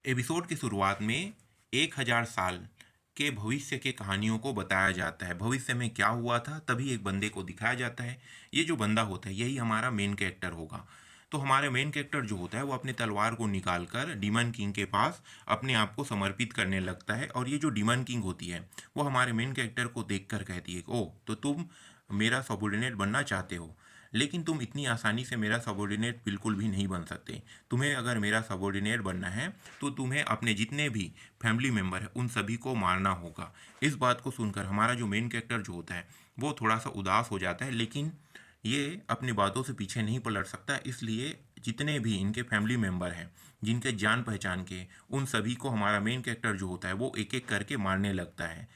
Episode की शुरुआत में 1000 साल के भविष्य के कहानियों को बताया जाता है। भविष्य में क्या हुआ था तभी एक बंदे को दिखाया जाता है। ये जो बंदा होता है यही हमारा मेन कैरेक्टर होगा। तो हमारे मेन कैरेक्टर जो होता है वो अपने तलवार को निकाल कर डीमन किंग के पास अपने आप को समर्पित करने लगता है। और ये जो डीमन किंग होती है वो हमारे मेन कैरेक्टर को देख कर कहती है, ओह तो तुम मेरा सबॉर्डिनेट बनना चाहते हो, लेकिन तुम इतनी आसानी से मेरा सबॉर्डिनेट बिल्कुल भी नहीं बन सकते। तुम्हें अगर मेरा सबॉर्डिनेट बनना है तो तुम्हें अपने जितने भी फैमिली मेम्बर हैं उन सभी को मारना होगा। इस बात को सुनकर हमारा जो मेन कैरेक्टर जो होता है वो थोड़ा सा उदास हो जाता है, लेकिन ये अपनी बातों से पीछे नहीं पलट सकता। इसलिए जितने भी इनके फैमिली मेम्बर हैं जिनके जान पहचान के, उन सभी को हमारा मेन कैरेक्टर जो होता है वो एक एक करके मारने लगता है।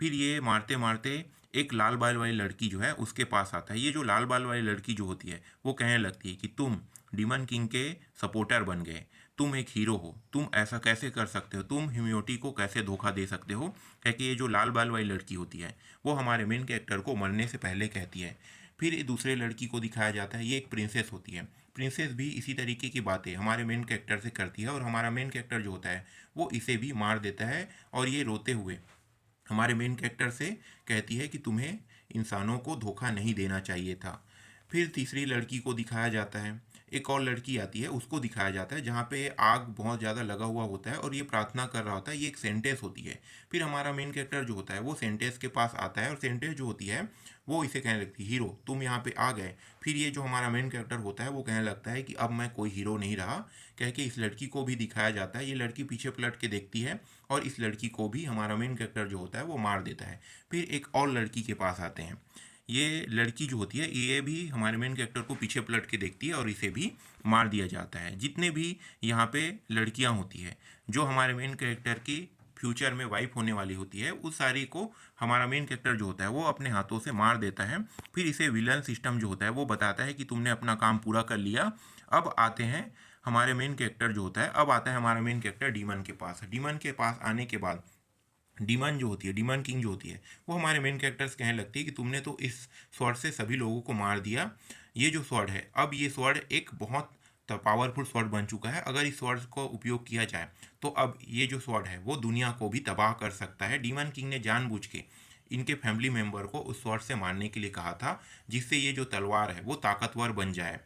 फिर ये मारते मारते एक लाल बाल वाली लड़की जो है उसके पास आता है। ये जो लाल बाल वाली लड़की जो होती है वो कहने लगती है कि तुम डीमन किंग के सपोर्टर बन गए, तुम एक हीरो हो, तुम ऐसा कैसे कर सकते हो, तुम ह्यूमैनिटी को कैसे धोखा दे सकते हो। है कि ये जो लाल बाल वाली लड़की होती है वो हमारे मेन कैरेक्टर को मरने से पहले कहती है। फिर ये दूसरे लड़की को दिखाया जाता है, ये एक प्रिंसेस होती है। प्रिंसेस भी इसी तरीके की बातें हमारे मेन कैरेक्टर से करती है और हमारा मेन कैरेक्टर जो होता है वो इसे भी मार देता है। और ये रोते हुए हमारे मेन कैरेक्टर से कहती है कि तुम्हें इंसानों को धोखा नहीं देना चाहिए था। फिर तीसरी लड़की को दिखाया जाता है, एक और लड़की आती है उसको दिखाया जाता है जहाँ पे आग बहुत ज़्यादा लगा हुआ होता है और ये प्रार्थना कर रहा होता है। ये एक सेंटेंस होती है। फिर हमारा मेन कैरेक्टर जो होता है वो सेंटेंस के पास आता है और सेंटेंस जो होती है वो इसे कहने लगती है, हीरो तुम यहाँ पे आ गए। फिर ये जो हमारा मेन कैरेक्टर होता है वो कहने लगता है कि अब मैं कोई हीरो नहीं रहा। कह के इस लड़की को भी दिखाया जाता है। ये लड़की पीछे पलट के देखती है और इस लड़की को भी हमारा मेन कैरेक्टर जो होता है वो मार देता है। फिर एक और लड़की के पास आते हैं। ये लड़की जो होती है ये भी हमारे मेन कैरेक्टर को पीछे पलट के देखती है और इसे भी मार दिया जाता है। जितने भी यहाँ पे लड़कियाँ होती है जो हमारे मेन कैरेक्टर की फ्यूचर में वाइफ होने वाली होती है उस सारी को हमारा मेन कैरेक्टर जो होता है वो अपने हाथों से मार देता है। फिर इसे विलन सिस्टम जो होता है वो बताता है कि तुमने अपना काम पूरा कर लिया। अब आते हैं हमारे मेन कैरेक्टर जो होता है, अब आता है हमारा मेन कैरेक्टर डीमन के पास। डीमन के पास आने के बाद डीमन जो होती है, डीमन किंग जो होती है वो हमारे मेन कैरेक्टर्स कहने लगती है कि तुमने तो इस स्वॉर्ड से सभी लोगों को मार दिया। ये जो स्वॉर्ड है अब ये स्वॉर्ड एक बहुत पावरफुल स्वॉर्ड बन चुका है। अगर इस स्वॉर्ड को उपयोग किया जाए तो अब ये जो स्वॉर्ड है वो दुनिया को भी तबाह कर सकता है। डीमन किंग ने जानबूझ के इनके फैमिली मेंबर को उस स्वॉर्ड से मारने के लिए कहा था जिससे ये जो तलवार है वो ताकतवर बन जाए।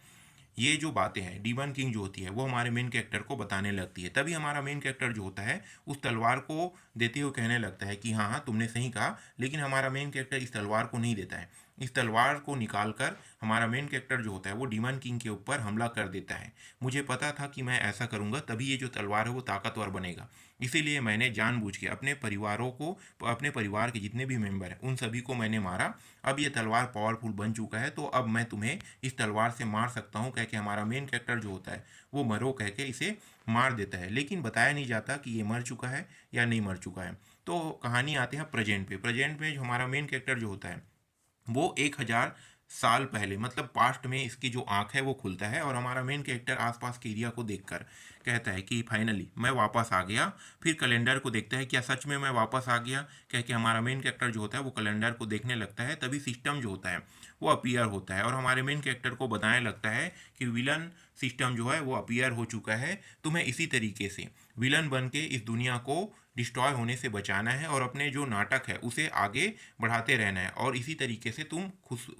ये जो बातें हैं डीमन किंग जो होती है वो हमारे मेन कैरेक्टर को बताने लगती है। तभी हमारा मेन कैरेक्टर जो होता है उस तलवार को देते हुए कहने लगता है कि हाँ हाँ तुमने सही कहा, लेकिन हमारा मेन कैरेक्टर इस तलवार को नहीं देता है। इस तलवार को निकाल कर हमारा मेन कैरेक्टर जो होता है वो डीमन किंग के ऊपर हमला कर देता है। मुझे पता था कि मैं ऐसा करूँगा तभी ये जो तलवार है वो ताकतवर बनेगा, इसीलिए मैंने जानबूझ के अपने परिवारों को, अपने परिवार के जितने भी मेंबर हैं उन सभी को मैंने मारा। अब ये तलवार पावरफुल बन चुका है तो अब मैं तुम्हें इस तलवार से मार सकता हूँ। कह के हमारा मेन कैरेक्टर जो होता है वो मरो कह के इसे मार देता है, लेकिन बताया नहीं जाता कि ये मर चुका है या नहीं मर चुका है। तो कहानी आते हैं प्रेजेंट पे। प्रेजेंट में जो हमारा मेन कैरेक्टर जो होता है वो 1000 साल पहले मतलब पास्ट में इसकी जो आंख है वो खुलता है और हमारा मेन कैरेक्टर आसपास के एरिया को देखकर कहता है कि फाइनली मैं वापस आ गया। फिर कैलेंडर को देखता है, क्या सच में मैं वापस आ गया। कह के हमारा मेन कैरेक्टर जो होता है वो कैलेंडर को देखने लगता है। तभी सिस्टम जो होता है वो अपीयर होता है और हमारे मेन कैरेक्टर को बताने लगता है कि विलन सिस्टम जो है वो अपीयर हो चुका है। तुम्हें इसी तरीके से विलन बन के इस दुनिया को डिस्ट्रॉय होने से बचाना है और अपने जो नाटक है उसे आगे बढ़ाते रहना है और इसी तरीके से तुम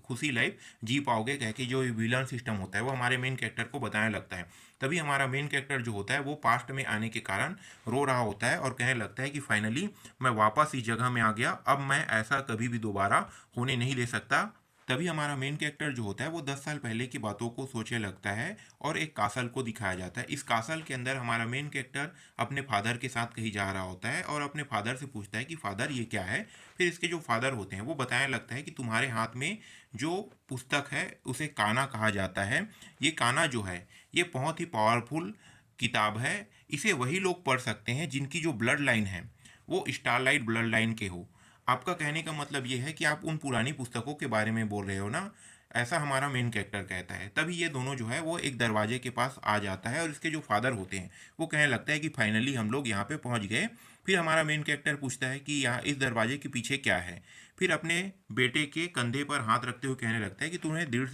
खुशी लाइफ जी पाओगे। कह के जो विलन सिस्टम होता है वो हमारे मेन कैरेक्टर को बताने लगता है। तभी हमारा मेन कैरेक्टर जो होता है वो पास्ट में आने के कारण रो रहा होता है और कहने लगता है कि फाइनली मैं वापस इस जगह में आ गया, अब मैं ऐसा कभी भी दोबारा होने नहीं दे सकता। तभी हमारा मेन कैरेक्टर जो होता है वो 10 साल पहले की बातों को सोचने लगता है और एक कासल को दिखाया जाता है। इस कासल के अंदर हमारा मेन कैरेक्टर अपने फादर के साथ कहीं जा रहा होता है और अपने फादर से पूछता है कि फादर ये क्या है। फिर इसके जो फादर होते हैं वो बताने लगता है कि तुम्हारे हाथ में जो पुस्तक है उसे काना कहा जाता है। ये काना जो है ये बहुत ही पावरफुल किताब है। इसे वही लोग पढ़ सकते हैं जिनकी जो ब्लड लाइन है वो स्टारलाइट ब्लड लाइन के हो। आपका कहने का मतलब ये है कि आप उन पुरानी पुस्तकों के बारे में बोल रहे हो ना, ऐसा हमारा मेन कैरेक्टर कहता है। तभी ये दोनों जो है वो एक दरवाजे के पास आ जाता है और इसके जो फादर होते हैं वो कहने लगता है कि फाइनली हम लोग यहाँ पे पहुँच गए। फिर हमारा मेन कैरेक्टर पूछता है कि यहाँ इस दरवाजे के पीछे क्या है। फिर अपने बेटे के कंधे पर हाथ रखते हुए कहने लगता है कि तुम्हें दृढ़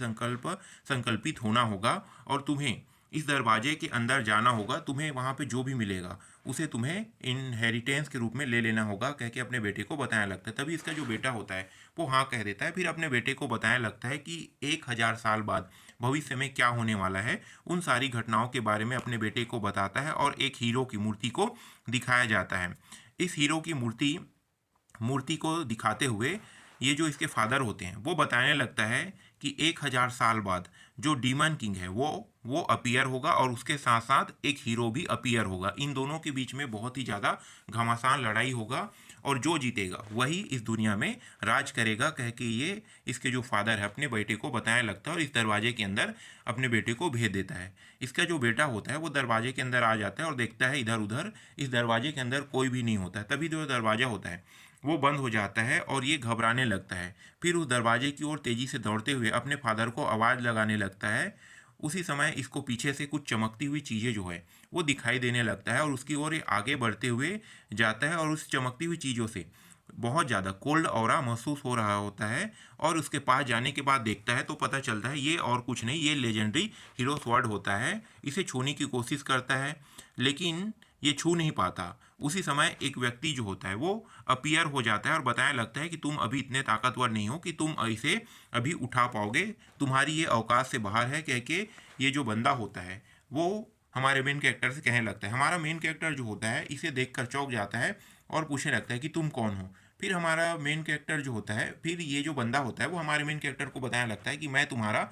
संकल्पित होना होगा और तुम्हें इस दरवाजे के अंदर जाना होगा, तुम्हें वहाँ पे जो भी मिलेगा उसे तुम्हें इनहेरिटेंस के रूप में ले लेना होगा, कह के अपने बेटे को बताने लगता है। तभी इसका जो बेटा होता है वो हाँ कह देता है। फिर अपने बेटे को बताने लगता है कि 1000 साल बाद भविष्य में क्या होने वाला है, उन सारी घटनाओं के बारे में अपने बेटे को बताता है और एक हीरो की मूर्ति को दिखाया जाता है। इस हीरो की मूर्ति मूर्ति को दिखाते हुए ये जो इसके फादर होते हैं वो बताने लगता है कि 1000 साल बाद जो डीमन किंग है वो अपीयर होगा और उसके साथ साथ एक हीरो भी अपीयर होगा। इन दोनों के बीच में बहुत ही ज़्यादा घमासान लड़ाई होगा और जो जीतेगा वही इस दुनिया में राज करेगा, कह के ये इसके जो फादर है अपने बेटे को बताने लगता है और इस दरवाजे के अंदर अपने बेटे को भेज देता है। इसका जो बेटा होता है वो दरवाजे के अंदर आ जाता है और देखता है इधर उधर इस दरवाजे के अंदर कोई भी नहीं होता है। तभी जो दरवाज़ा होता है वो बंद हो जाता है और ये घबराने लगता है। फिर उस दरवाजे की ओर तेज़ी से दौड़ते हुए अपने फादर को आवाज़ लगाने लगता है। उसी समय इसको पीछे से कुछ चमकती हुई चीज़ें जो है वो दिखाई देने लगता है और उसकी ओर ये आगे बढ़ते हुए जाता है और उस चमकती हुई चीज़ों से बहुत ज़्यादा कोल्ड ऑरा महसूस हो रहा होता है। और उसके पास जाने के बाद देखता है तो पता चलता है ये और कुछ नहीं, ये लेजेंडरी हीरो स्वॉर्ड होता है। इसे छूने की कोशिश करता है लेकिन ये छू नहीं पाता। उसी समय एक व्यक्ति जो होता है वो अपीयर हो जाता है और बताने लगता है कि तुम अभी इतने ताकतवर नहीं हो कि तुम इसे अभी उठा पाओगे, तुम्हारी ये औकात से बाहर है, कह के ये जो बंदा होता है वो हमारे मेन कैरेक्टर से कहने लगता है। हमारा मेन कैरेक्टर जो होता है इसे देखकर चौंक जाता है और पूछने लगता है कि तुम कौन हो। फिर हमारा मेन कैरेक्टर जो होता है, फिर ये जो बंदा होता है वो हमारे मेन कैरेक्टर को बताने लगता है कि मैं तुम्हारा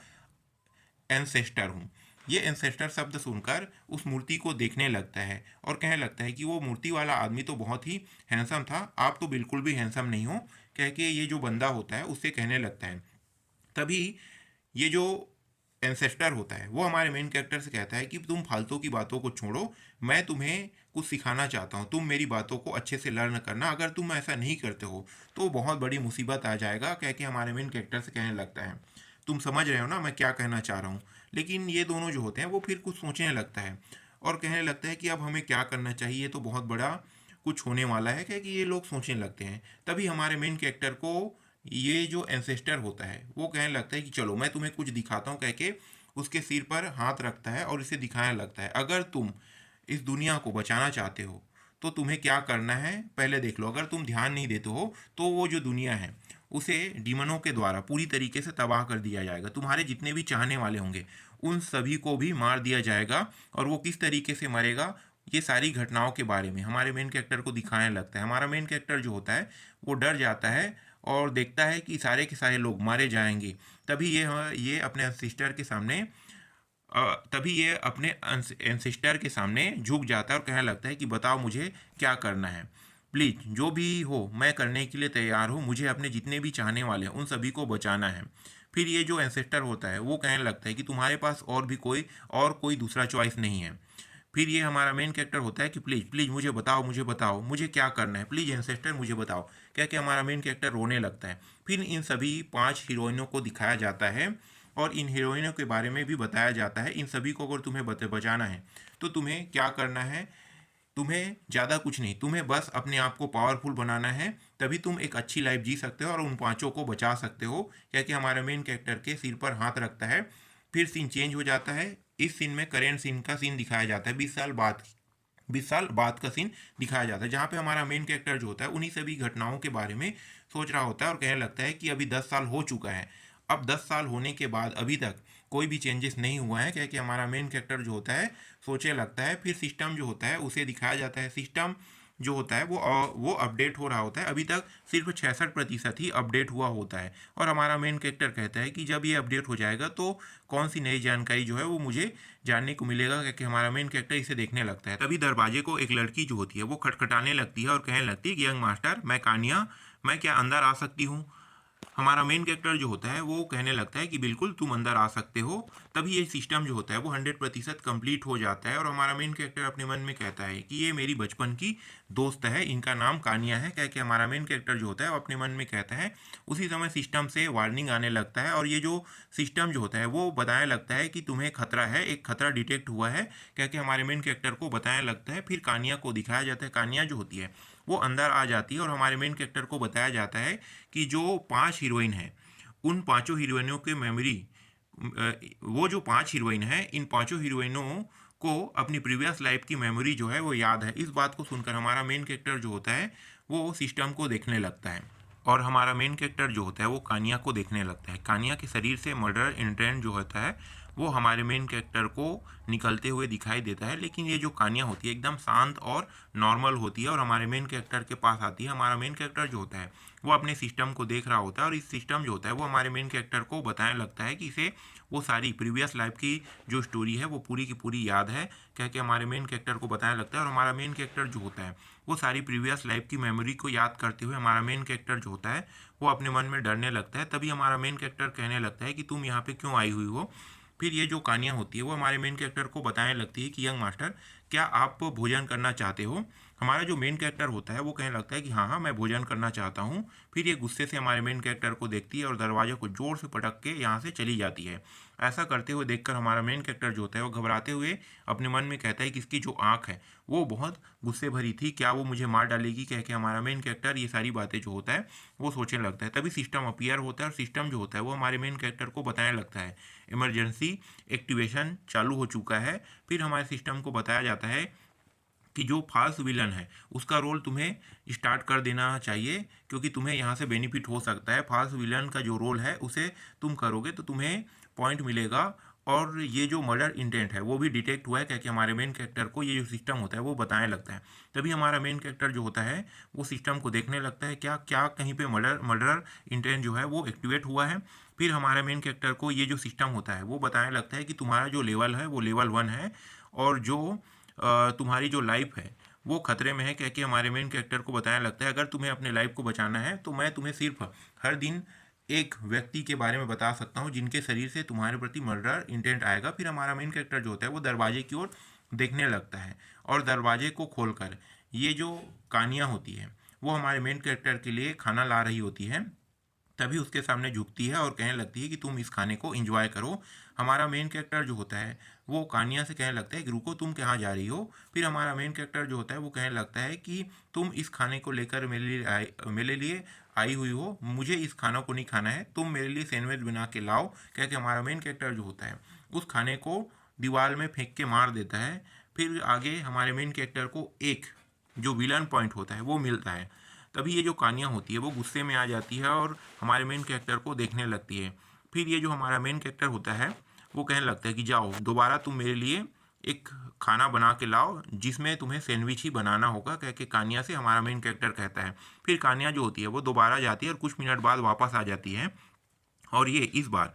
एंसेस्टर हूँ। ये एंसेस्टर शब्द सुनकर उस मूर्ति को देखने लगता है और कहने लगता है कि वो मूर्ति वाला आदमी तो बहुत ही हैंडसम था, आप तो बिल्कुल भी हैंडसम नहीं हो, कह के ये जो बंदा होता है उससे कहने लगता है। तभी ये जो एंसेस्टर होता है वो हमारे मेन कैरेक्टर से कहता है कि तुम फालतू की बातों को छोड़ो, मैं तुम्हें कुछ सिखाना चाहता हूँ, तुम मेरी बातों को अच्छे से लर्न करना, अगर तुम ऐसा नहीं करते हो तो बहुत बड़ी मुसीबत आ जाएगा, कह के हमारे मेन कैरेक्टर से कहने लगता है। तुम समझ रहे हो ना मैं क्या कहना चाह रहा हूँ। लेकिन ये दोनों जो होते हैं वो फिर कुछ सोचने लगता है और कहने लगता है कि अब हमें क्या करना चाहिए, तो बहुत बड़ा कुछ होने वाला है, क्या कि ये लोग सोचने लगते हैं। तभी हमारे मेन कैरेक्टर को ये जो एंसेस्टर होता है वो कहने लगता है कि चलो मैं तुम्हें कुछ दिखाता हूँ, कह के उसके सिर पर हाथ रखता है और इसे दिखाने लगता है अगर तुम इस दुनिया को बचाना चाहते हो तो तुम्हें क्या करना है पहले देख लो। अगर तुम ध्यान नहीं देते हो तो वो जो दुनिया है उसे डीमनों के द्वारा पूरी तरीके से तबाह कर दिया जाएगा, तुम्हारे जितने भी चाहने वाले होंगे उन सभी को भी मार दिया जाएगा। और वो किस तरीके से मरेगा ये सारी घटनाओं के बारे में हमारे मेन कैरेक्टर को दिखाने लगता है। हमारा मेन कैरेक्टर जो होता है वो डर जाता है और देखता है कि सारे के सारे लोग मारे जाएंगे। तभी ये अपने सिस्टर के सामने तभी ये अपने एंसेस्टर के सामने झुक जाता है और कहने लगता है कि बताओ मुझे क्या करना है, प्लीज़ जो भी हो मैं करने के लिए तैयार हूँ, मुझे अपने जितने भी चाहने वाले हैं उन सभी को बचाना है। फिर ये जो एंसेस्टर होता है वो कहने लगता है कि तुम्हारे पास और कोई दूसरा चॉइस नहीं है। फिर ये हमारा मेन कैरेक्टर होता है कि प्लीज़ प्लीज़ मुझे बताओ मुझे क्या करना है, प्लीज़ एंसेस्टर मुझे बताओ, क्या क्या हमारा मेन कैरेक्टर रोने लगता है। फिर इन सभी 5 हीरोइनों को दिखाया जाता है और इन हीरोइनों के बारे में भी बताया जाता है। इन सभी को अगर तुम्हें बचाना है तो तुम्हें क्या करना है, तुम्हें ज़्यादा कुछ नहीं, तुम्हें बस अपने आप को पावरफुल बनाना है, तभी तुम एक अच्छी लाइफ जी सकते हो और उन 5 को बचा सकते हो, क्या कि हमारे मेन कैरेक्टर के सिर पर हाथ रखता है। फिर सीन चेंज हो जाता है। इस सीन में करेंट सीन का सीन दिखाया जाता है, 20 साल बाद का सीन दिखाया जाता है, जहाँ पे हमारा मेन कैरेक्टर जो होता है उन्हीं सभी घटनाओं के बारे में सोच रहा होता है और कहने लगता है कि अभी 10 साल हो चुका है, अब 10 साल होने के बाद अभी तक कोई भी चेंजेस नहीं हुआ है, क्या कि हमारा मेन कैरेक्टर जो होता है सोचने लगता है। फिर सिस्टम जो होता है उसे दिखाया जाता है। सिस्टम जो होता है वो अपडेट हो रहा होता है, अभी तक सिर्फ 66% ही अपडेट हुआ होता है। और हमारा मेन कैरेक्टर कहता है कि जब ये अपडेट हो जाएगा तो कौन सी नई जानकारी जो है वो मुझे जानने को मिलेगा, क्योंकि हमारा मेन कैरेक्टर इसे देखने लगता है। तभी दरवाजे को एक लड़की जो होती है वो खटखटाने लगती है और कहने लगती है कि यंग मास्टर मैं कानिया, मैं क्या अंदर आ सकती हूँ। हमारा मेन कैरेक्टर जो होता है वो कहने लगता है कि बिल्कुल तुम अंदर आ सकते हो। तभी ये सिस्टम जो होता है वो 100% कंप्लीट हो जाता है और हमारा मेन कैरेक्टर अपने मन में कहता है कि ये मेरी बचपन की दोस्त है, इनका नाम कानिया है, क्या कि हमारा मेन कैरेक्टर जो होता है वो अपने मन में कहता है। उसी समय सिस्टम से वार्निंग आने लगता है और ये जो सिस्टम जो होता है वो बताने लगता है कि तुम्हें खतरा है, एक खतरा डिटेक्ट हुआ है, क्या कि हमारे मेन कैरेक्टर को बताने लगता है। फिर कानिया को दिखाया जाता है, कानिया जो होती है वो अंदर आ जाती है और हमारे मेन कैरेक्टर को बताया जाता है कि जो 5 हीरोइन हैं उन 5 हीरोइनों के मेमोरी वो जो 5 हीरोइन हैं, इन पाँचों हीरोइनों को अपनी प्रीवियस लाइफ की मेमोरी जो है वो याद है। इस बात को सुनकर हमारा मेन कैरेक्टर जो होता है वो सिस्टम को देखने लगता है, और हमारा मेन कैरेक्टर जो होता है वो कानिया को देखने लगता है। कानिया के शरीर से मर्डर इंटेंट जो होता है वो हमारे मेन कैरेक्टर को निकलते हुए दिखाई देता है, लेकिन ये जो कानिया होती है एकदम शांत और नॉर्मल होती है और हमारे मेन कैरेक्टर के पास आती है। हमारा मेन कैरेक्टर जो होता है वो अपने सिस्टम को देख रहा होता है, और इस सिस्टम जो होता है वो हमारे मेन कैरेक्टर को बताने लगता है कि इसे वो सारी प्रीवियस लाइफ की जो स्टोरी है वो पूरी की पूरी याद है, कह के हमारे मेन कैरेक्टर को बताने लगता है। और हमारा मेन कैरेक्टर जो होता है वो सारी प्रीवियस लाइफ की मेमोरी को याद करते हुए हमारा मेन कैरेक्टर जो होता है वो अपने मन में डरने लगता है। तभी हमारा मेन कैरेक्टर कहने लगता है कि तुम यहाँ पे क्यों आई हुई हो। फिर ये जो कहानियाँ होती है वो हमारे मेन कैरेक्टर को बताने लगती है कि यंग मास्टर, क्या आप भोजन करना चाहते हो। हमारा जो मेन कैरेक्टर होता है वो कहने लगता है कि हाँ हाँ मैं भोजन करना चाहता हूँ। फिर ये गुस्से से हमारे मेन कैरेक्टर को देखती है और दरवाजे को जोर से पटक के यहाँ से चली जाती है। ऐसा करते हुए देखकर हमारा मेन कैरेक्टर जो होता है वो घबराते हुए अपने मन में कहता है कि इसकी जो आँख है वो बहुत गुस्से भरी थी, क्या वो मुझे मार डालेगी, कह के हमारा मेन कैरेक्टर ये सारी बातें जो होता है वो सोचने लगता है। तभी सिस्टम अपीयर होता है और सिस्टम जो होता है वो हमारे मेन कैरेक्टर को बताने लगता है इमरजेंसी एक्टिवेशन चालू हो चुका है। फिर हमारे सिस्टम को बताया जाता है कि जो फाल्स विलन है उसका रोल तुम्हें स्टार्ट कर देना चाहिए, क्योंकि तुम्हें यहाँ से बेनिफिट हो सकता है। फाल्स विलन का जो रोल है उसे तुम करोगे तो तुम्हें पॉइंट मिलेगा, और ये जो मर्डर इंटेंट है वो भी डिटेक्ट हुआ है, क्या कि हमारे मेन कैरेक्टर को ये जो सिस्टम होता है वो बताने लगता है। तभी हमारा मेन कैरेक्टर जो होता है वो सिस्टम को देखने लगता है क्या क्या कहीं पे मर्डर इंटेंट जो है वो एक्टिवेट हुआ है। फिर हमारे मेन कैरेक्टर को ये जो सिस्टम होता है वो बताने लगता है कि तुम्हारा जो लेवल है वो लेवल 1 है, और जो तुम्हारी जो लाइफ है वो खतरे में है, कह के हमारे मेन कैरेक्टर को बताने लगता है अगर तुम्हें अपने लाइफ को बचाना है तो मैं तुम्हें सिर्फ हर दिन एक व्यक्ति के बारे में बता सकता हूँ जिनके शरीर से तुम्हारे प्रति मर्डर इंटेंट आएगा। फिर हमारा मेन कैरेक्टर जो होता है वो दरवाजे की ओर देखने लगता है, और दरवाजे को खोलकर ये जो कहानियाँ होती है वो हमारे मेन कैरेक्टर के लिए खाना ला रही होती है। तभी उसके सामने झुकती है और कहने लगती है कि तुम इस खाने को एंजॉय करो। हमारा मेन कैरेक्टर जो होता है वो कानिया से कहने लगता है कि रुको तुम कहाँ जा रही हो। फिर हमारा मेन कैरेक्टर जो होता है वो कहने लगता है कि तुम इस खाने को लेकर मेरे लिए आई हुई हो, मुझे इस खाना को नहीं खाना है, तुम मेरे लिए सैंडविच बना के लाओ। कह के हमारा मेन कैरेक्टर जो होता है उस खाने को दीवार में फेंक के मार देता है। फिर आगे हमारे मेन कैरेक्टर को एक जो विलन पॉइंट होता है वो मिलता है। तभी ये जो कहानियाँ होती है वो गुस्से में आ जाती है और हमारे मेन कैरेक्टर को देखने लगती है। फिर ये जो हमारा मेन कैरेक्टर होता है वो कहने लगता है कि जाओ दोबारा तुम मेरे लिए एक खाना बना के लाओ जिसमें तुम्हें सैंडविच ही बनाना होगा, कह के कानिया से हमारा मेन कैरेक्टर कहता है। फिर कानिया जो होती है वो दोबारा जाती है और कुछ मिनट बाद वापस आ जाती है, और ये इस बार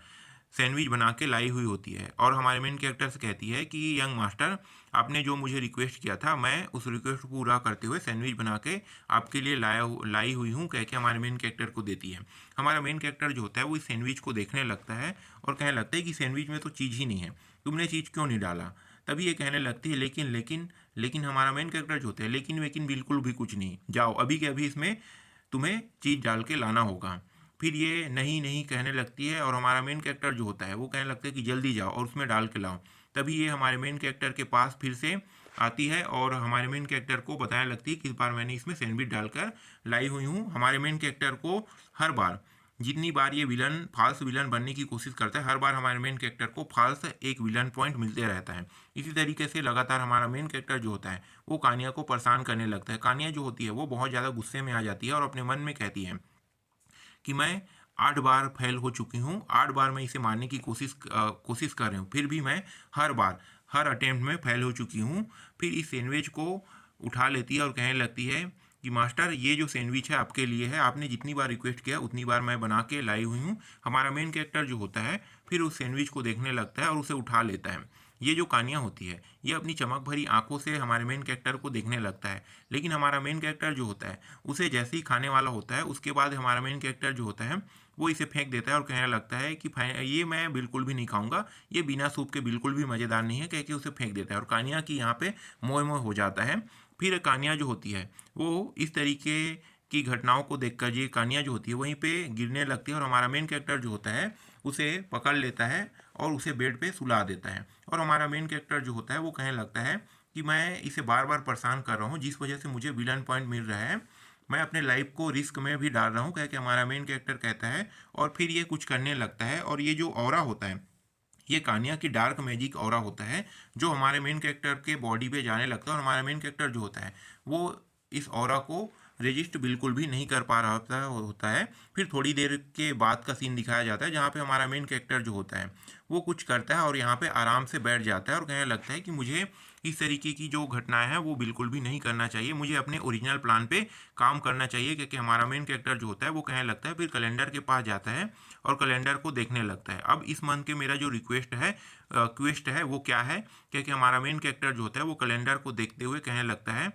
सैंडविच बना के लाई हुई होती है और हमारे मेन कैरेक्टर से कहती है कि यंग मास्टर, आपने जो मुझे रिक्वेस्ट किया था मैं उस रिक्वेस्ट को पूरा करते हुए सैंडविच बना के आपके लिए लाई हुई हूँ, कह के हमारे मेन कैरेक्टर को देती है। हमारा मेन कैरेक्टर जो होता है वो इस सैंडविच को देखने लगता है और कहने लगता है कि सैंडविच में तो चीज़ ही नहीं है, तुमने चीज़ क्यों नहीं डाला। तभी ये कहने लगती है लेकिन लेकिन लेकिन हमारा मेन कैरेक्टर जो होता है लेकिन बिल्कुल भी कुछ नहीं, जाओ अभी के अभी इसमें तुम्हें चीज़ डाल के लाना होगा। फिर ये नहीं नहीं कहने लगती है और हमारा मेन कैरेक्टर जो होता है वो कहने लगता है कि जल्दी जाओ और उसमें डाल के लाओ। तभी ये हमारे मेन कैरेक्टर के पास फिर से आती है और हमारे मेन कैरेक्टर को बताने लगती है कि इस बार मैंने इसमें सैंडविच डालकर लाई हुई हूँ। हमारे मेन कैरेक्टर को हर बार जितनी बार ये विलन फाल्स विलन बनने की कोशिश करता है हर बार हमारे मेन कैरेक्टर को फाल्स एक विलन पॉइंट मिलते रहता है। इसी तरीके से लगातार हमारा मेन कैरेक्टर जो होता है वो कानिया को परेशान करने लगता है। कानिया जो होती है वो बहुत ज़्यादा गुस्से में आ जाती है और अपने मन में कहती है कि मैं 8 बार फेल हो चुकी हूँ, 8 बार मैं इसे मारने की कोशिश कर रही हूँ, फिर भी मैं हर अटेम्प्ट में फेल हो चुकी हूँ। फिर इस सैंडविच को उठा लेती है और कहने लगती है कि मास्टर ये जो सैंडविच है आपके लिए है, आपने जितनी बार रिक्वेस्ट किया उतनी बार मैं बना के लाई हुई हूँ। हमारा मेन कैरेक्टर जो होता है फिर उस सैंडविच को देखने लगता है और उसे उठा लेता है। ये जो कहानियाँ होती है ये अपनी चमक भरी आंखों से हमारे मेन कैरेक्टर को देखने लगता है, लेकिन हमारा मेन कैरेक्टर जो होता है उसे जैसे ही खाने वाला होता है उसके बाद हमारा मेन कैरेक्टर जो होता है वो इसे फेंक देता है और कहने लगता है कि ये मैं बिल्कुल भी नहीं खाऊंगा, ये बिना सूप के बिल्कुल भी मज़ेदार नहीं है, कह के उसे फेंक देता है। और कानिया की यहाँ पे मोह मोह हो जाता है। फिर कानिया जो होती है वो इस तरीके की घटनाओं को देखकर ये कानिया जो होती है वहीं पे गिरने लगती है और हमारा मेन कैरेक्टर जो होता है उसे पकड़ लेता है और उसे बेड पे सुला देता है। और हमारा मेन कैरेक्टर जो होता है वो कहने लगता है कि मैं इसे बार बार परेशान कर रहा हूँ जिस वजह से मुझे विलन पॉइंट मिल रहा है, मैं अपने लाइफ को रिस्क में भी डाल रहा हूँ, कह के हमारा मेन कैरेक्टर कहता है। और फिर ये कुछ करने लगता है और ये जो ऑरा होता है ये कान्या की डार्क मैजिक ऑरा होता है जो हमारे मेन कैरेक्टर के बॉडी पे जाने लगता है, और हमारा मेन कैरेक्टर जो होता है वो इस ऑरा को रजिस्ट बिल्कुल भी नहीं कर पा रहा होता है। फिर थोड़ी देर के बाद का सीन दिखाया जाता है जहाँ पे हमारा मेन कैरेक्टर जो होता है वो कुछ करता है और यहाँ पे आराम से बैठ जाता है और कहने लगता है कि मुझे इस तरीके की जो घटनाएं हैं वो बिल्कुल भी नहीं करना चाहिए, मुझे अपने ओरिजिनल प्लान पे काम करना चाहिए। क्योंकि हमारा मेन कैरेक्टर जो होता है वो कहने लगता है, फिर कैलेंडर के पास जाता है और कैलेंडर को देखने लगता है। अब इस मंथ के मेरा जो क्वेस्ट है वो क्या है, क्योंकि हमारा मेन कैरेक्टर जो होता है वो कैलेंडर को देखते हुए कहने लगता है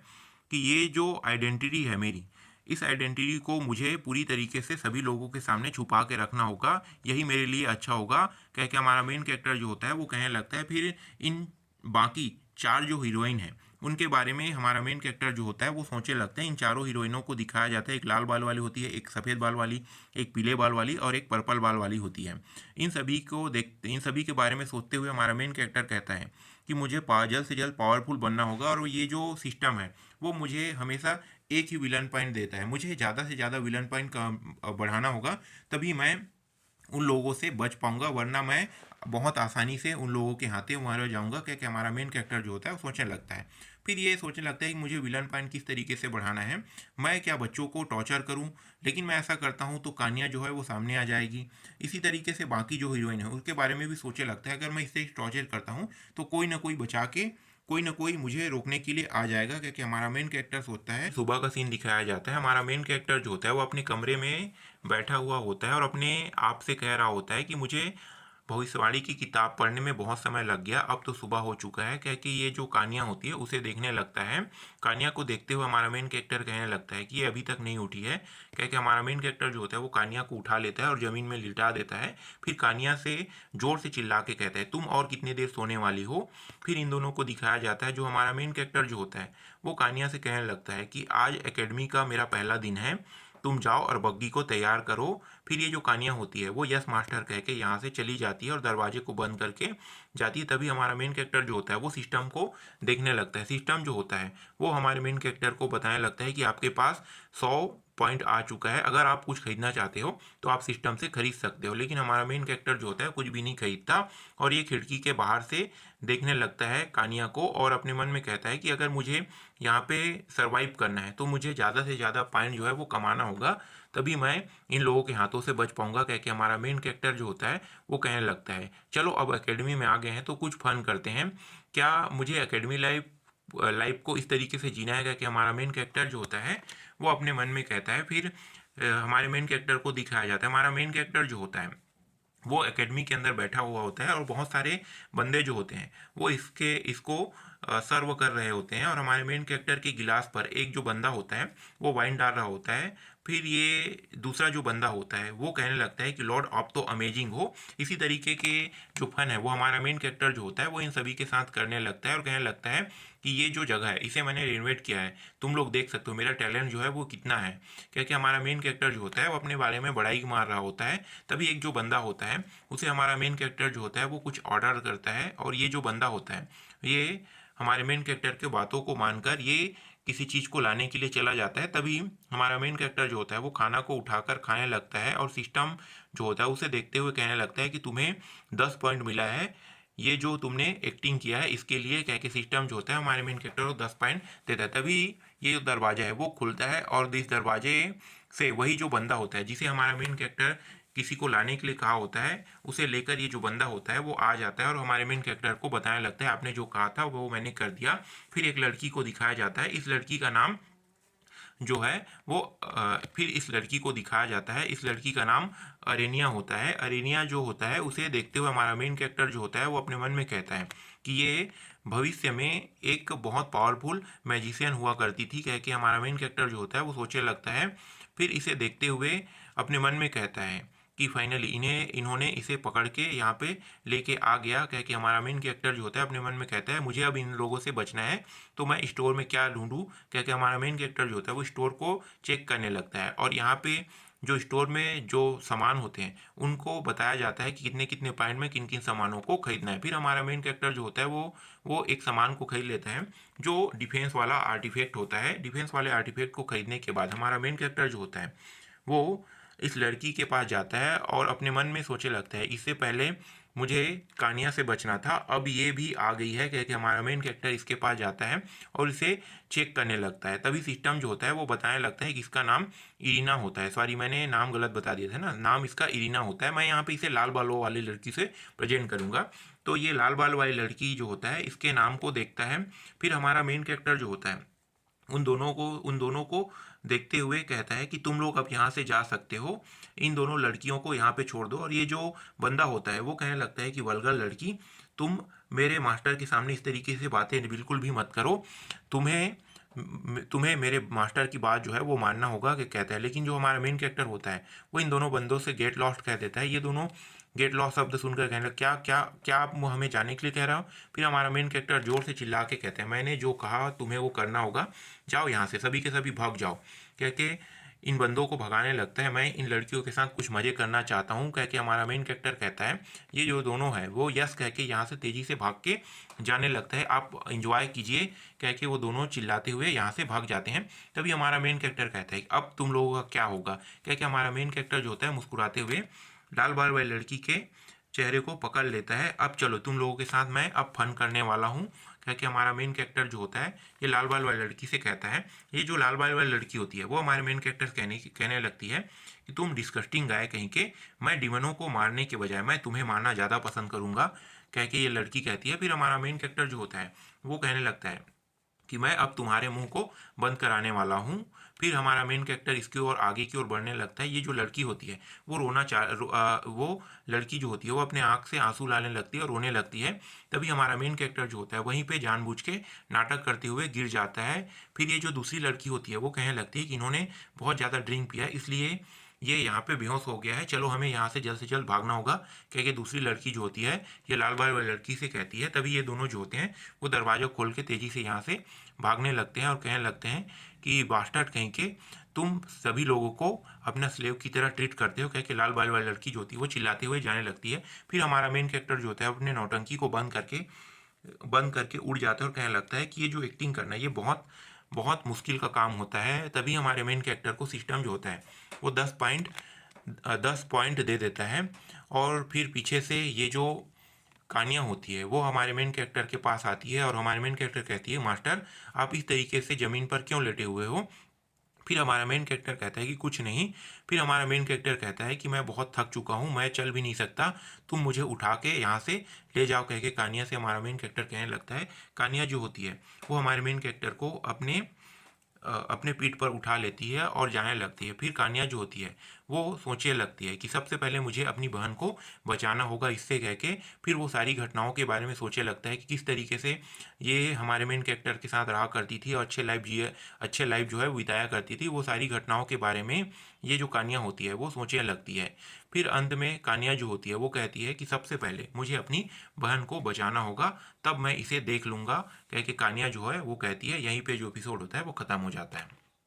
कि ये जो आइडेंटिटी है मेरी, इस आइडेंटिटी को मुझे पूरी तरीके से सभी लोगों के सामने छुपा के रखना होगा, यही मेरे लिए अच्छा होगा। कह के हमारा मेन कैरेक्टर जो होता है वो कहने लगता है। फिर इन बाकी 4 जो हीरोइन हैं उनके बारे में हमारा मेन कैरेक्टर जो होता है वो सोचने लगता है। इन चारों हीरोइनों को दिखाया जाता है, एक लाल बाल वाली होती है, एक सफ़ेद बाल वाली, एक पीले बाल वाली और एक पर्पल बाल वाली होती है। इन सभी के बारे में सोचते हुए हमारा मेन कैरेक्टर कहता है कि मुझे जल्द से जल्द पावरफुल बनना होगा, और ये जो सिस्टम है वो मुझे हमेशा एक ही विलन पॉइंट देता है, मुझे ज़्यादा से ज़्यादा विलन पॉइंट का बढ़ाना होगा, तभी मैं उन लोगों से बच पाऊंगा, वरना मैं बहुत आसानी से उन लोगों के हाथे मार जाऊंगा। क्योंकि हमारा मेन कैरेक्टर जो होता है वो सोचने लगता है। फिर ये सोचने लगता है कि मुझे विलन पॉइंट किस तरीके से बढ़ाना है, मैं क्या बच्चों को टॉर्चर करूं, लेकिन मैं ऐसा करता हूं तो कान्या जो है वो सामने आ जाएगी। इसी तरीके से बाकी जो हीरोइन है उसके बारे में भी सोचने लगता है, अगर मैं इससे टॉर्चर करता हूँ तो कोई ना कोई बचा के, कोई ना कोई मुझे रोकने के लिए आ जाएगा। क्योंकि हमारा मेन कैरेक्टर होता है, सुबह का सीन दिखाया जाता है, हमारा मेन कैरेक्टर जो होता है वो अपने कमरे में बैठा हुआ होता है और अपने आप से कह रहा होता है कि मुझे भविष्यवाणी की किताब पढ़ने में बहुत समय लग गया, अब तो सुबह हो चुका है। क्योंकि ये जो कान्या होती है उसे देखने लगता है। कान्या को देखते हुए हमारा मेन कैरेक्टर कहने लगता है कि ये अभी तक नहीं उठी है। क्योंकि हमारा मेन कैरेक्टर जो होता है वो कान्या को उठा लेता है और ज़मीन में लिटा देता है। फिर कान्या से जोर से चिल्ला के कहता है, तुम और कितनी देर सोने वाली हो। फिर इन दोनों को दिखाया जाता है, जो हमारा मेन कैरेक्टर जो होता है वो कान्या से कहने लगता है कि आज एकेडमी का मेरा पहला दिन है, तुम जाओ और बग्गी को तैयार करो। फिर ये जो कान्या होती है वो यस मास्टर कह के यहाँ से चली जाती है और दरवाजे को बंद करके जाती है। तभी हमारा मेन कैरेक्टर जो होता है वो सिस्टम को देखने लगता है। सिस्टम जो होता है वो हमारे मेन कैरेक्टर को बताने लगता है कि आपके पास 100 पॉइंट आ चुका है, अगर आप कुछ खरीदना चाहते हो तो आप सिस्टम से खरीद सकते हो। लेकिन हमारा मेन कैरेक्टर जो होता है कुछ भी नहीं खरीदता और ये खिड़की के बाहर से देखने लगता है कान्या को और अपने मन में कहता है कि अगर मुझे यहाँ पे सरवाइव करना है तो मुझे ज़्यादा से ज़्यादा पॉइंट जो है वो कमाना होगा, तभी मैं इन लोगों के हाथों से बच पाऊंगा। कह के हमारा मेन कैरेक्टर जो होता है वो कहने लगता है, चलो अब एकेडमी में आ गए हैं तो कुछ फन करते हैं, क्या मुझे एकेडमी लाइफ को इस तरीके से जीना है। कि हमारा मेन कैरेक्टर जो होता है वो अपने मन में कहता है। फिर हमारे मेन कैरेक्टर को दिखाया जाता है, हमारा मेन कैरेक्टर जो होता है वो एकेडमी के अंदर बैठा हुआ होता है और बहुत सारे बंदे जो होते हैं वो इसको सर्व कर रहे होते हैं। और हमारे मेन कैरेक्टर के गिलास पर एक जो बंदा होता है वो वाइन डाल रहा होता है। फिर ये दूसरा जो बंदा होता है वो कहने लगता है कि लॉर्ड आप तो अमेजिंग हो। इसी तरीके के जो फन है वो हमारा मेन कैरेक्टर जो होता है वो इन सभी के साथ करने लगता है और कहने लगता है कि ये जो जगह है इसे मैंने रिनोवेट किया है, तुम लोग देख सकते हो मेरा टैलेंट जो है वो कितना है। क्योंकि हमारा मेन कैरेक्टर जो होता है वो अपने बारे में बड़ाई मार रहा होता है। तभी एक जो बंदा होता है उसे हमारा मेन कैरेक्टर जो होता है वो कुछ ऑर्डर करता है, और ये जो बंदा होता है ये हमारे मेन कैरेक्टर के बातों को मानकर ये किसी चीज़ को लाने के लिए चला जाता है। तभी हमारा मेन कैरेक्टर जो होता है वो खाना को उठाकर खाने लगता है और सिस्टम जो होता है उसे देखते हुए कहने लगता है कि तुम्हें 10 पॉइंट मिला है, ये जो तुमने एक्टिंग किया है इसके लिए। कह के सिस्टम जो होता है हमारे मेन कैरेक्टर को 10 पॉइंट देता है। तभी ये जो दरवाजा है वो खुलता है और इस दरवाजे से वही जो बंदा होता है जिसे हमारा मेन कैरेक्टर किसी को लाने के लिए कहा होता है उसे लेकर ये जो बंदा होता है वो आ जाता है और हमारे मेन कैरेक्टर को बताने लगता है आपने जो कहा था वो मैंने कर दिया। फिर एक लड़की को दिखाया जाता है, इस लड़की का नाम जो है वो फिर इस लड़की को दिखाया जाता है, इस लड़की का नाम अरेनिया होता है। अरेनिया जो होता है उसे देखते हुए हमारा मेन कैरेक्टर जो होता है वो अपने मन में कहता है कि ये भविष्य में एक बहुत पावरफुल मैजिशियन हुआ करती थी। कह के हमारा मेन कैरेक्टर जो होता है वो सोचने लगता है। फिर इसे देखते हुए अपने मन में कहता है कि फाइनली इन्होंने इसे पकड़ के यहाँ पे लेके आ गया। कह के हमारा मेन कैरेक्टर जो होता है अपने मन में कहता है मुझे अब इन लोगों से बचना है, तो मैं स्टोर में क्या ढूंढूं। कह के हमारा मेन कैरेक्टर जो होता है वो स्टोर को चेक करने लगता है और यहाँ पे जो स्टोर में जो सामान होते हैं उनको बताया जाता है कि कितने कितने पॉइंट में किन किन सामानों को खरीदना है। फिर हमारा मेन कैरेक्टर जो होता है वो एक सामान को खरीद लेता है जो डिफेंस वाला आर्टिफैक्ट होता है। डिफेंस वाले आर्टिफैक्ट को खरीदने के बाद हमारा मेन कैरेक्टर जो होता है वो इस लड़की के पास जाता है और अपने मन में सोचने लगता है इससे पहले मुझे कानिया से बचना था, अब ये भी आ गई है, कह के हमारा मेन कैरेक्टर इसके पास जाता है और इसे चेक करने लगता है। तभी सिस्टम जो होता है वो बताने लगता है कि इसका नाम इरीना होता है। सॉरी, मैंने नाम गलत बता दिया था ना, नाम इसका इरीना होता है। मैं यहाँ पे इसे लाल बालों वाली लड़की से प्रेजेंट करूँगा। तो ये लाल बाल वाली लड़की जो होता है इसके नाम को देखता है। फिर हमारा मेन कैरेक्टर जो होता है उन दोनों को देखते हुए कहता है कि तुम लोग अब यहाँ से जा सकते हो, इन दोनों लड़कियों को यहाँ पे छोड़ दो। और ये जो बंदा होता है वो कहने लगता है कि वल्गर लड़की, तुम मेरे मास्टर के सामने इस तरीके से बातें बिल्कुल भी मत करो, तुम्हें तुम्हें मेरे मास्टर की बात जो है वो मानना होगा, कि कहता है। लेकिन जो हमारा मेन कैरेक्टर होता है वो इन दोनों बंदों से गेट लॉस्ट कह देता है। ये दोनों गेट लॉस्ट शब्द सुनकर कहने लगे, क्या क्या क्या आप हमें जाने के लिए कह रहा हो? फिर हमारा मेन कैरेक्टर जोर से चिल्ला के कहते हैं, मैंने जो कहा तुम्हें वो करना होगा, जाओ यहाँ से, सभी के सभी भाग जाओ। कह के इन बंदों को भगाने लगता है। मैं इन लड़कियों के साथ कुछ मजे करना चाहता हूँ, कह के हमारा मेन कैरेक्टर कहता है। ये जो दोनों है वो यस कह के यहाँ से तेजी से भाग के जाने लगता है, आप इंजॉय कीजिए, कह के वो दोनों चिल्लाते हुए यहाँ से भाग जाते हैं। तभी हमारा मेन कैरेक्टर कहता है अब तुम लोगों का क्या होगा, कह के हमारा मेन कैरेक्टर जो होता है मुस्कुराते हुए लाल बाल वाली लड़की के चेहरे को पकड़ लेता है। अब चलो तुम लोगों के साथ मैं अब फन करने वाला हूँ, कह के हमारा मेन कैरेक्टर जो होता है ये लाल बाल वाली लड़की से कहता है। ये जो लाल बाल वाली लड़की होती है वो हमारे मेन कैरेक्टर कहने लगती है कि तुम डिस्कस्टिंग गाय कहीं के, मैं डिमनों को मारने के बजाय मैं तुम्हें मारना ज़्यादा पसंद करूँगा, कह के ये लड़की कहती है। फिर हमारा मेन कैरेक्टर जो होता है वो कहने लगता है कि मैं अब तुम्हारे मुंह को बंद कराने वाला हूँ। फिर हमारा मेन कैरेक्टर इसकी ओर आगे की ओर बढ़ने लगता है। ये जो लड़की होती है वो वो लड़की जो होती है वो अपने आँख से आंसू लाने लगती है और रोने लगती है। तभी हमारा मेन कैरेक्टर जो होता है वहीं पे जानबूझ के नाटक करते हुए गिर जाता है। फिर ये जो दूसरी लड़की होती है वो कहने लगती है कि इन्होंने बहुत ज़्यादा ड्रिंक पिया है, इसलिए ये यहाँ पे बेहोश हो गया है, चलो हमें यहाँ से जल्द भागना होगा, कह के दूसरी लड़की जो होती है ये लाल बाल वाली लड़की से कहती है। तभी ये दोनों जो होते हैं वो दरवाज़ा खोल के तेज़ी से यहाँ से भागने लगते हैं और कहने लगते हैं कि बास्टर्ड कहीं के, तुम सभी लोगों को अपना स्लेव की तरह ट्रीट करते हो, कह के लाल बाल वाली लड़की जो होती है वो चिल्लाते हुए जाने लगती है। फिर हमारा मेन कैरेक्टर जो होता है अपने नौटंकी को बंद करके उड़ जाता है और कहने लगता है कि ये जो एक्टिंग करना है ये बहुत बहुत मुश्किल का काम होता है। तभी हमारे मेन कैरेक्टर को सिस्टम जो होता है वो 10 पॉइंट दे देता है। और फिर पीछे से ये जो कहानियाँ होती है वो हमारे मेन कैरेक्टर के पास आती है और हमारे मेन कैरेक्टर कहती है, मास्टर आप इस तरीके से ज़मीन पर क्यों लेटे हुए हो? फिर हमारा मेन कैरेक्टर कहता है कि कुछ नहीं। फिर हमारा मेन कैरेक्टर कहता है कि मैं बहुत थक चुका हूँ, मैं चल भी नहीं सकता, तुम मुझे उठा के यहाँ से ले जाओ, कह के कानिया से हमारा मेन कैरेक्टर कहने लगता है। कानिया जो होती है वो हमारे मेन कैरेक्टर को अपने पीठ पर उठा लेती है और जाने लगती है। फिर कान्या जो होती है वो सोचने लगती है कि सबसे पहले मुझे अपनी बहन को बचाना होगा, इससे कह के फिर वो सारी घटनाओं के बारे में सोचने लगता है कि किस तरीके से ये हमारे मेन कैरेक्टर के साथ रहा करती थी और अच्छे लाइफ जो है वो बिताया करती थी। वो सारी घटनाओं के बारे में ये जो कान्या होती है वो सोचने लगती है। फिर अंत में कान्या जो होती है वो कहती है कि सबसे पहले मुझे अपनी बहन को बचाना होगा, तब मैं इसे देख लूँगा, कह के कान्या जो है वो कहती है। यहीं पे जो एपिसोड होता है वो ख़त्म हो जाता है।